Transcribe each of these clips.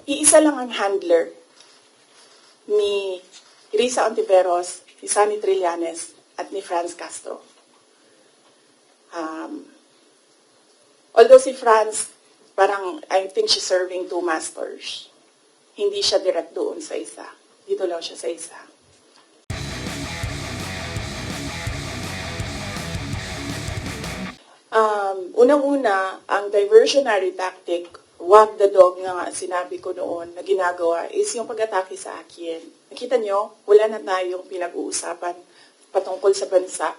iisa lang ang handler ni Risa Ontiveros, ni Sonny Trillanes, at ni Franz Castro. Although si Franz, parang I think she's serving two masters. Hindi siya direct doon sa isa. Dito lang siya sa isa. Unang-una, ang diversionary tactic, wag the dog nga sinabi ko noon na ginagawa is yung pag-atake sa akin. Nakita nyo, wala na tayong pinag-uusapan patungkol sa bansa,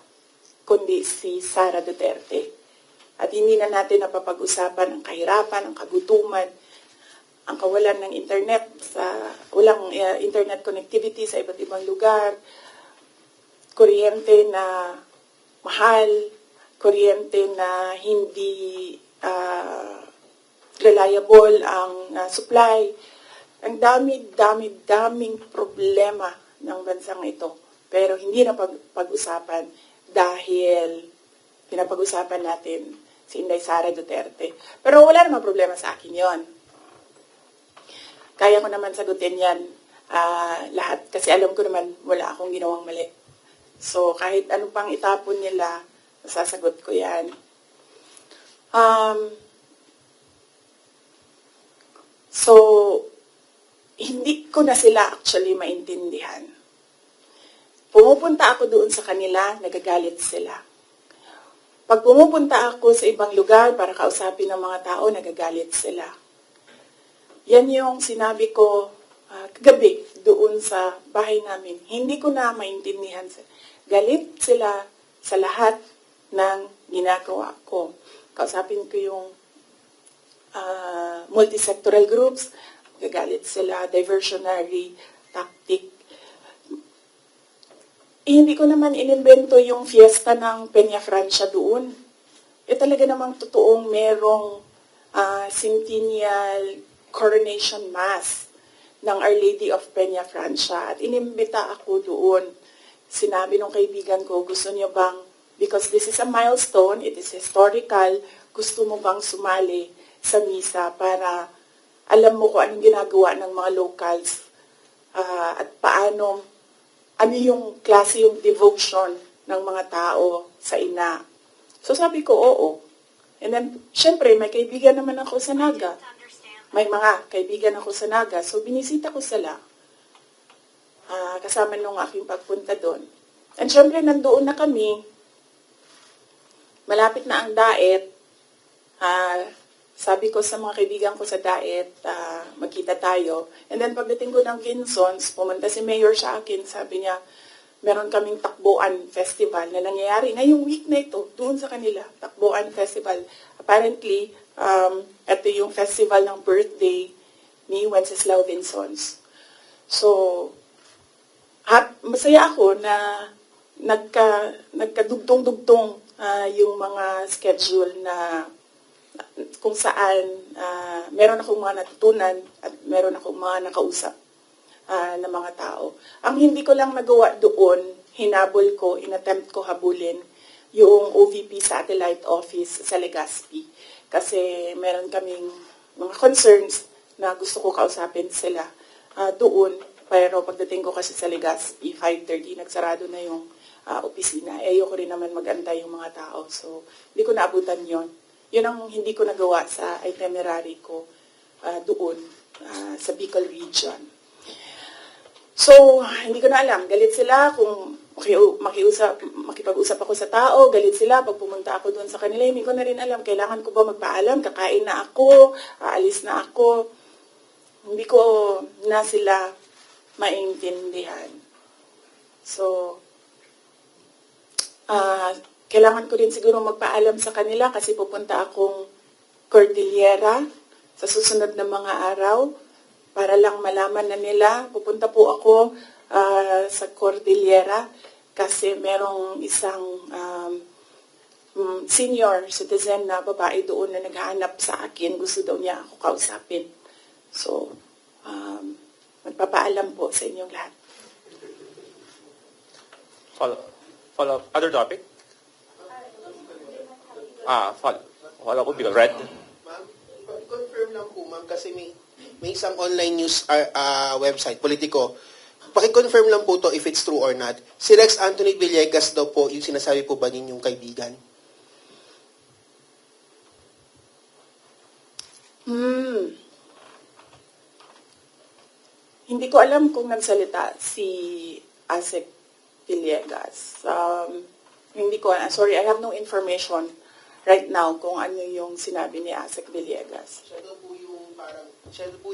kundi si Sara Duterte. At hindi na natin napapag-usapan ang kahirapan, ang kagutuman, ang kawalan ng internet, walang internet connectivity sa iba't ibang lugar, kuryente na mahal, kuryente na hindi reliable ang supply. Ang daming problema ng bansang ito. Pero hindi na pag-usapan dahil pinapag-usapan natin si Inday Sara Duterte. Pero wala namang problema sa akin yon. Kaya ko naman sagutin yan lahat kasi alam ko naman wala akong ginawang mali. So kahit ano pang itapon nila, masasagot ko yan. So, hindi ko na sila actually maintindihan. Pumupunta ako doon sa kanila, nagagalit sila. Pag pumupunta ako sa ibang lugar para kausapin ng mga tao, nagagalit sila. Yan yung sinabi ko kagabi doon sa bahay namin. Hindi ko na maintindihan. Galit sila sa lahat ng ginagawa ko. Kausapin ko yung multisectoral groups, nagagalit sila, diversionary tactic. Hindi ko naman inimbento yung fiesta ng Peña Francia doon. Talaga namang totoong merong centennial coronation mass ng Our Lady of Peña Francia. At inimbita ako doon. Sinabi ng kaibigan ko, gusto niyo bang, because this is a milestone, it is historical, gusto mo bang sumali sa misa para alam mo kung anong ginagawa ng mga locals at paano, ano yung klase yung devotion ng mga tao sa ina. So sabi ko, oo. And then, syempre, may kaibigan naman ako sa Naga. May mga kaibigan ako sa Naga. So binisita ko sila. Kasama nung aking pagpunta doon. And syempre, nandoon na kami. Malapit na ang daet. Sabi ko sa mga kaibigan ko sa daet, magkita tayo. And then pagdating ko ng Vinsons, pumunta si Mayor sa akin, sabi niya, meron kaming Takbuan Festival na nangyayari ngayong week na ito, doon sa kanila, Takbuan Festival. Apparently, ito yung festival ng birthday ni Wenceslao Vinsons. So, masaya ako na nagkadugtong-dugtong yung mga schedule na kung saan meron akong mga natutunan at meron akong mga nakausap na mga tao. Ang hindi ko lang nagawa doon, hinabol ko, inattempt ko habulin yung OVP Satellite Office sa Legazpi. Kasi meron kaming mga concerns na gusto ko kausapin sila doon. Pero pagdating ko kasi sa Legazpi, 5:30, nagsarado na yung opisina. Ayoko rin naman mag-antay yung mga tao. So, hindi ko naabutan yon. Yun ang hindi ko nagawa sa itinerary ko doon sa Bicol region. So, hindi ko na alam. Galit sila kung makipag-usap ako sa tao. Galit sila pag pumunta ako doon sa kanila. Hindi ko na rin alam. Kailangan ko ba magpaalam? Kakain na ako? Aalis na ako? Hindi ko na sila maintindihan. So, kailangan ko rin siguro magpaalam sa kanila kasi pupunta akong Cordillera sa susunod na mga araw para lang malaman na nila. Pupunta po ako sa Cordillera kasi merong isang senior citizen na babae doon na naghahanap sa akin. Gusto daw niya ako kausapin. So, magpapaalam po sa inyong lahat. Follow up. Other topic? Follow up would be red. Ma'am, confirm lang po ma'am kasi may may isang online news website, Politico. Paki-confirm lang po to if it's true or not. Si Rex Anthony Villegas daw po, yung sinasabi po ba ninyong kaibigan? Hindi ko alam kung nagsalita si Asek Villegas. Hindi ko, sorry, I have no information right now kung ano yung sinabi ni Asek Villegas. Siya daw po yung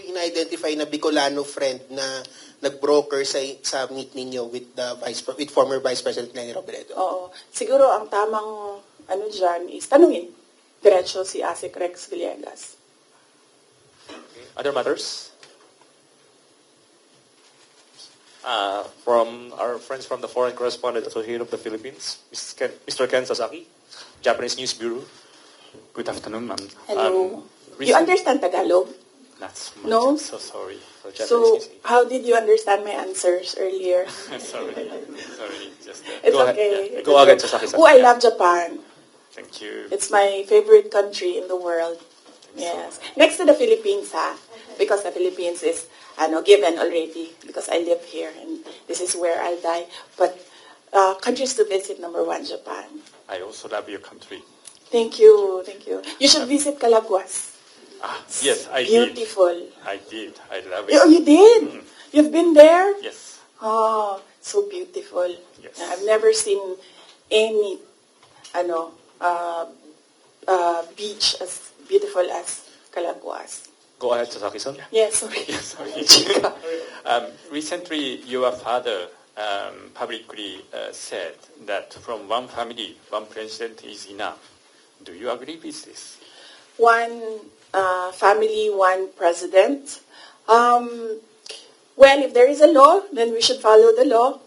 ina-identify na Bicolano friend na nag-broker sa meet ninyo with former Vice President Lenny Robredo. Oo. Siguro ang tamang dyan is tanungin diretso si Asek Rex Villegas. Okay. Other matters? From our friends from the Foreign Correspondent Association of the Philippines, Mr. Ken Sasaki, Japanese News Bureau. Good afternoon, ma'am. Hello. You understand Tagalog? Not so much. No? So sorry. For Japanese So, news. how did you understand my answers earlier? Sorry. Just It's Go ahead. okay. Yeah. It's Go okay. ahead, Sasaki-san. Oh, I love Japan. thank you. It's my favorite country in the world. Yes. Next to the Philippines, because the Philippines is given already because I live here and this is where I'll die. But countries to visit, number 1, Japan. I also love your country. Thank you. You should visit Calaguas. Yes, I did. Beautiful. I did. I love Oh, it. you did? You've been there? Yes. Oh, so beautiful. Yes. I've never seen any beach as beautiful as Calaguas. Go ahead, Sasaki-san. Yes, sorry. Sorry. Recently, your father publicly said that from one family, one president is enough. Do you agree with this? One family, one president. Well, if there is a law, then we should follow the law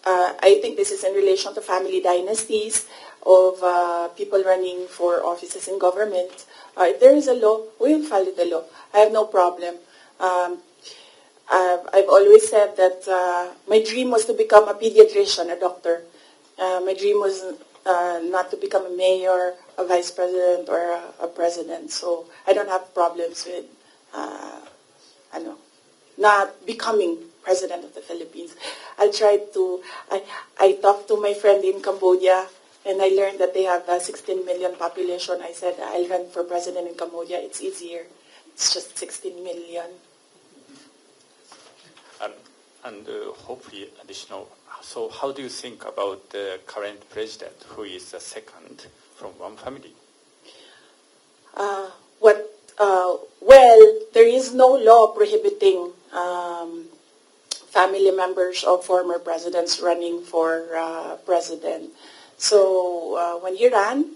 I think this is in relation to family dynasties of people running for offices in government. If there is a law, we will follow the law. I have no problem. I've always said that my dream was to become a pediatrician, a doctor. My dream was not to become a mayor, a vice president, or a president. So I don't have problems with not becoming president of the Philippines. I talked to my friend in Cambodia, and I learned that they have a 16 million population. I said, I'll run for president in Cambodia. It's easier. It's just 16 million. And hopefully additional. So how do you think about the current president, who is the second from one family? Well, there is no law prohibiting family members of former presidents running for president. So when he ran,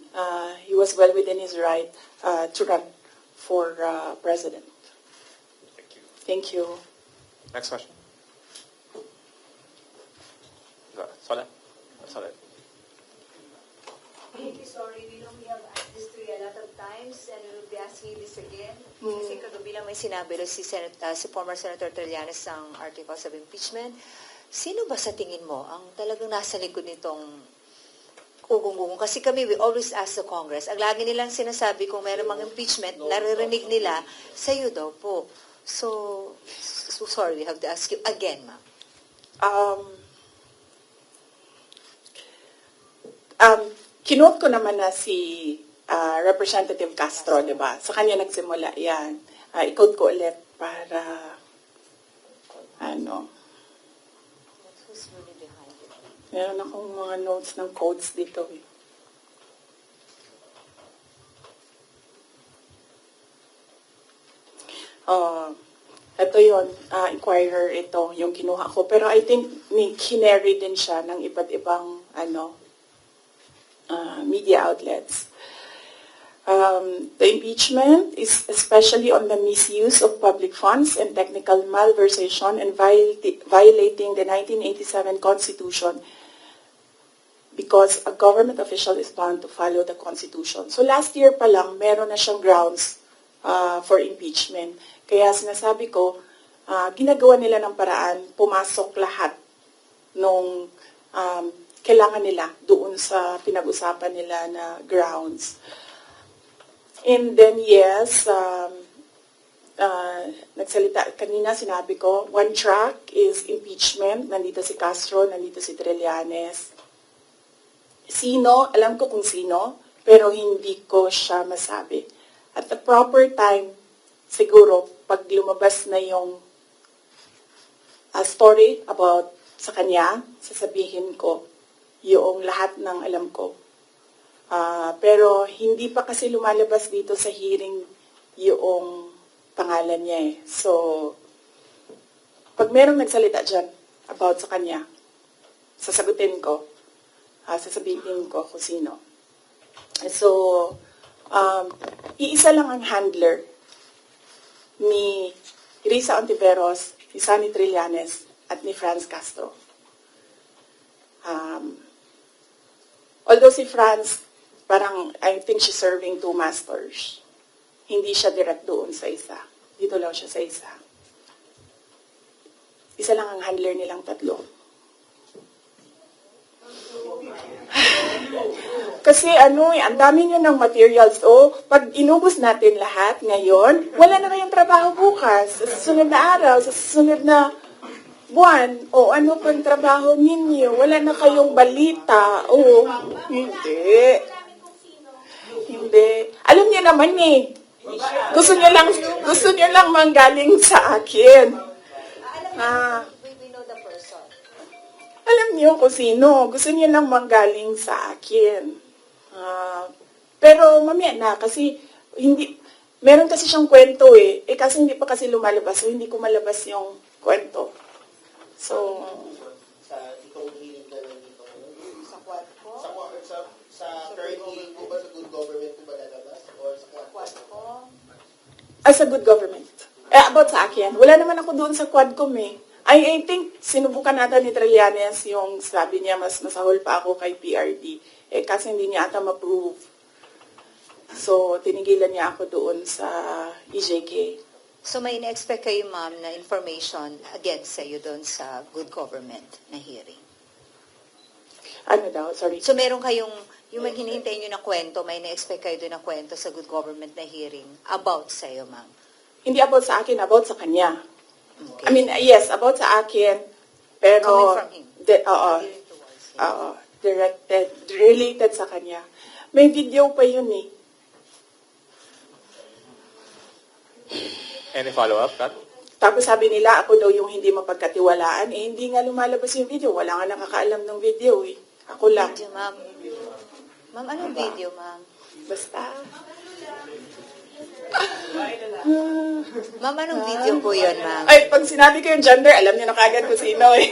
he was well within his right to run for president. Thank you. Thank you. Next question. Solid. Thank you, sorry. We know we have asked this to you a lot of times and we will be asking you this again. Kasi kagabi lang may sinabi rin si former Senator Trillanes ng articles of impeachment. Sino ba sa tingin mo ang talagang nasa likod nitong ugong-ugong? Kasi kami, we always ask the Congress. Ang lagi nilang sinasabi kung meron mga impeachment, naririnig nila, sa'yo daw po. So sorry, we have to ask you again, ma'am. Kinote ko naman na si Representative Castro, di ba? Sa kanya nagsimula yan. I-quote ko ulit para, Who's really behind it? meron akong mga notes ng quotes dito. Ito yun, Inquirer ito, yung kinuha ko. Pero I think kinary din siya ng iba't ibang media outlets. The impeachment is especially on the misuse of public funds and technical malversation and violating the 1987 Constitution because a government official is bound to follow the Constitution. So last year pa lang, meron na siyang grounds for impeachment. Kaya sinasabi ko, ginagawa nila ng paraan, pumasok lahat nung kailangan nila doon sa pinag-usapan nila na grounds. And then yes, nagsalita, kanina sinabi ko, one track is impeachment. Nandito si Castro, nandito si Trillanes. Sino? Alam ko kung sino, pero hindi ko siya masabi. At the proper time, siguro, pag lumabas na yung story about sa kanya, sasabihin ko yung lahat ng alam ko. Pero hindi pa kasi lumalabas dito sa hearing yung pangalan niya eh. So, pag merong nagsalita dyan about sa kanya, sasagutin ko, sasabihin ko kung sino. So, iisa lang ang handler ni Risa Ontiveros, ni Sunny Trillanes, at ni Franz Castro. Although si Franz, parang, I think she's serving two masters. Hindi siya direct doon sa isa. Dito lang siya sa isa. Isa lang ang handler nilang tatlo. Kasi ang dami nyo ng materials. Pag inubos natin lahat ngayon, wala na kayong trabaho bukas. Sa susunod na araw, sa susunod na buwan, ano pang trabaho ninyo? Wala na kayong balita. Hindi. Hindi. Alam niyo naman eh. Gusto niyo lang manggaling sa akin. We know the person. Alam niyo kung sino. Gusto niyo lang manggaling sa akin. Pero mamaya na kasi meron kasi siyang kwento eh. Kasi hindi pa kasi lumalabas. So hindi ko malabas yung kwento. So, Sa itong hearing na nandito. Sa quad ko? Sa current hearing po ba sa good government po ba lalabas? Or sa Quad ko? as a good government. About sa akin, wala naman ako doon sa Quadcom eh. I think sinubukan natin ni Trillanes yung sabi niya mas masahol pa ako kay PRD. Kasi hindi niya ata ma-prove. So, tinigilan niya ako doon sa EJK. So may in-expect kayo, ma'am, na information against sa'yo doon sa good government na hearing? Ano daw? Sorry. So meron kayong, yung hinihintay nyo na kwento, may na-expect kayo doon na kwento sa good government na hearing about sa'yo, ma'am? Hindi about sa akin, about sa kanya. Okay. I mean, yes, about sa akin. Pero, Coming from him? Gearing towards him. Directed, related sa kanya. May video pa yun eh. Any follow-up, Kat? Tapos sabi nila, ako daw yung hindi mapagkatiwalaan. Hindi nga lumalabas yung video. Wala nga nakakaalam ng video eh. Ako lang. Video, ma'am. Ma'am, anong video, ma'am? Basta. Ma'am, anong video po yun, ma'am? Ay, pag sinabi ko yung gender, alam niyo na kagad kung sino eh.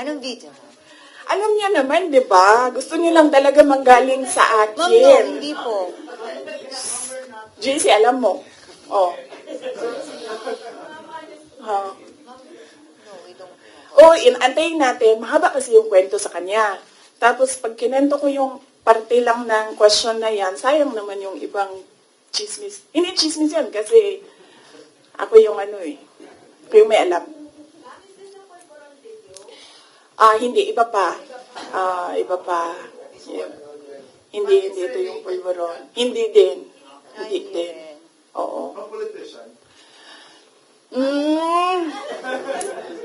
Anong video, ma'am? Alam niya naman, di ba? Gusto niyo lang talaga manggaling sa Ma'am, no, akin. hindi po. JC, alam mo. Oh. No, we don't. Antayin natin. Mahaba kasi yung kwento sa kanya. Tapos, pag kinento ko yung parte lang ng question na yan, sayang naman yung ibang chismis. Hindi chismis yan kasi ako yung ako yung may alam. Hindi. Iba pa. Iba pa. Yeah. Hindi ito yung pulveron. Hindi din. Hindi din. Oo.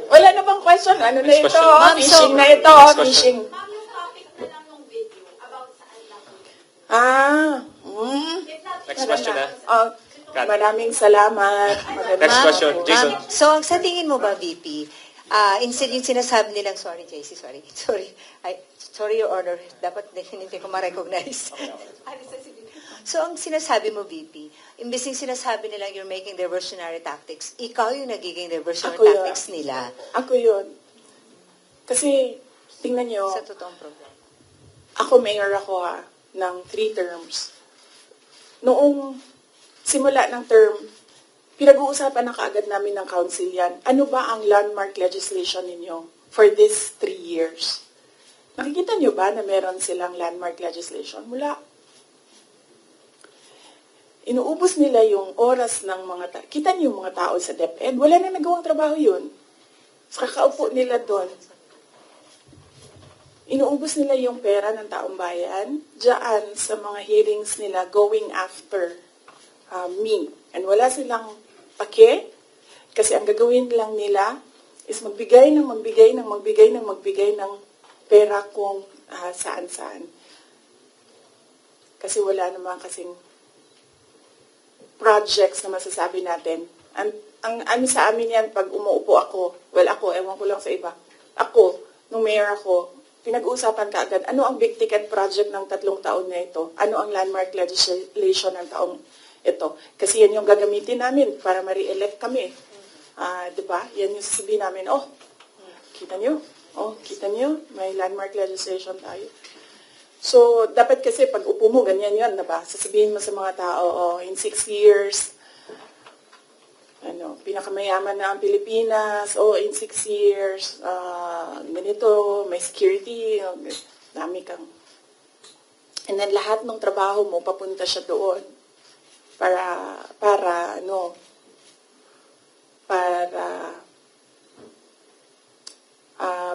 Wala na bang question? Ano na ito? question. Ma'am, Fishing so- na ito. Next question. Fishing. Ma'am, yung topic na lang ng video about saan lang. Next question, Maraming salamat. Next Ma'am, question, Jason. ma'am, so, ang sa tingin mo ba, VP, instead yung sinasabi nilang, sorry, JC, sorry. Sorry, Your Honor. Dapat hindi ko ma-recognize. So, ang sinasabi mo, VP, imbes yung sinasabi nilang you're making diversionary tactics, ikaw yung nagiging diversionary Ako yun. tactics nila Ako yun. Kasi, tingnan nyo, sa totoong problema. ako mayor ako ng 3 terms. Noong simula ng term, pinag-uusapan na kaagad namin ng council yan. Ano ba ang landmark legislation ninyo for this 3 years? Nakikita nyo ba na meron silang landmark legislation? Wala. Inuubos nila yung oras ng mga tao. Kita niyo yung mga tao sa DepEd, wala na nagawang trabaho yun. Kakaupo nila doon. Inuubos nila yung pera ng taong bayan diyan sa mga hearings nila going after me. And wala silang pake. Kasi ang gagawin lang nila is magbigay ng pera kung saan-saan. Kasi wala naman kasing projects na masasabi natin. Ang sa amin yan, pag umuupo ako, ewan ko lang sa iba, ako, nung mayor ako, pinag-uusapan ka agad, ano ang big ticket project ng 3 taon na ito? Ano ang landmark legislation ng taong ito? Kasi yan yung gagamitin namin para ma-re-elect kami. Diba? Yan yung sasabihin namin, kita nyo, may landmark legislation tayo. So, dapat kasi pag upo mo, ganyan yan, diba? Sasabihin mo sa mga tao, in 6 years, pinakamayaman na ang Pilipinas, in 6 years, ganito, may security, dami kang. And then lahat ng trabaho mo, papunta siya doon para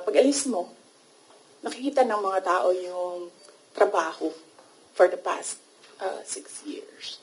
pag-alis mo, nakikita ng mga tao yung trabaho for the past 6 years.